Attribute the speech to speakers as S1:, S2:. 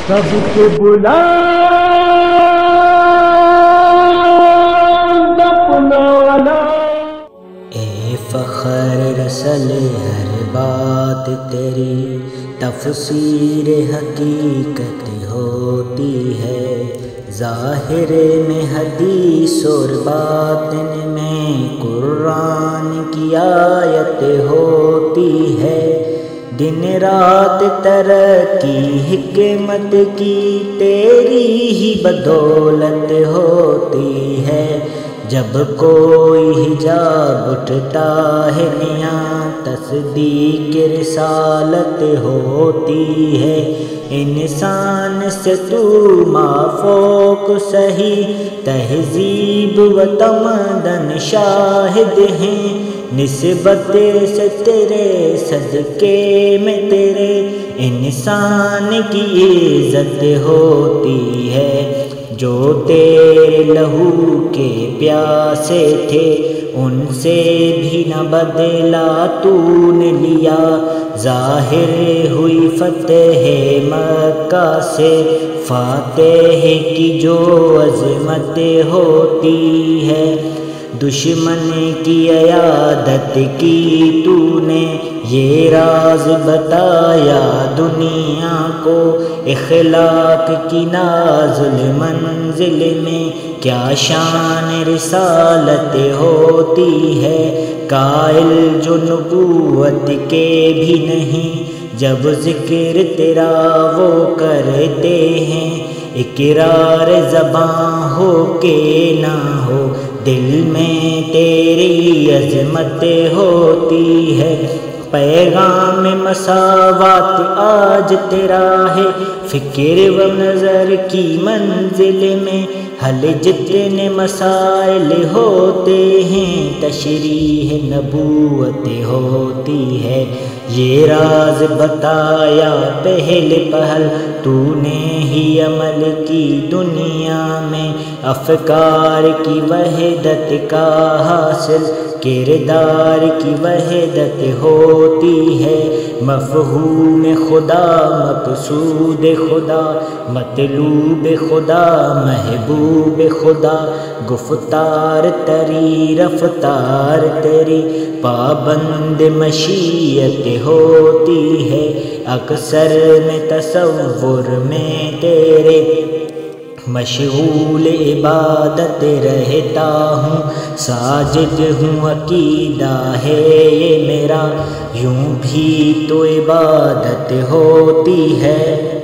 S1: سب کے بلند اپنا والا۔
S2: اے فخر رسل ہر بات تیری تفسیر حقیقت ہوتی ہے، ظاہر میں حدیث اور باطن میں قرآن کی آیت ہوتی ہے، دن رات ترقی حکمت کی تیری ہی بدولت ہوتی ہے، جب کوئی حجاب اٹھتا ہے میاں تصدیق رسالت ہوتی ہے، انسان سے تو مافوق سہی تہذیب و تمدن شاہد ہیں، نسبت سے تیرے صدقے میں تیرے انسان کی عزت ہوتی ہے، جو تیرے لہو کے پیاسے تھے ان سے بھی نہ بدلا تو نے لیا، ظاہر ہوئی فتح مکہ سے فاتح کی جو عظمت ہوتی ہے، دشمن کی عیادت کی تو نے یہ راز بتایا دنیا کو، اخلاق کی نازل منزل میں کیا شان رسالت ہوتی ہے، قائل جو نبوت کے بھی نہیں جب ذکر تیرا وہ کرتے ہیں، اقرار زباں ہو کے نہ ہو دل میں تیری عظمت ہوتی ہے، پیغام مساوات آج تیرا ہے، فکر و نظر کی منزل میں حل جتنے مسائل ہوتے ہیں تشریح نبوت ہوتی ہے، یہ راز بتایا پہلے پہل تو نے ہی عمل کی دنیا میں، افکار کی وحدت کا حاصل کردار کی وحدت ہوتی ہے، مفہوم خدا مقصود خدا مطلوب خدا محبوب خدا، گفتار تری رفتار تیری پابند مشیت ہوتی ہے، اکثر میں تصور میں تیرے مشغول عبادت رہتا ہوں، ساجد ہوں عقیدہ ہے یہ میرا، یوں بھی تو عبادت ہوتی ہے۔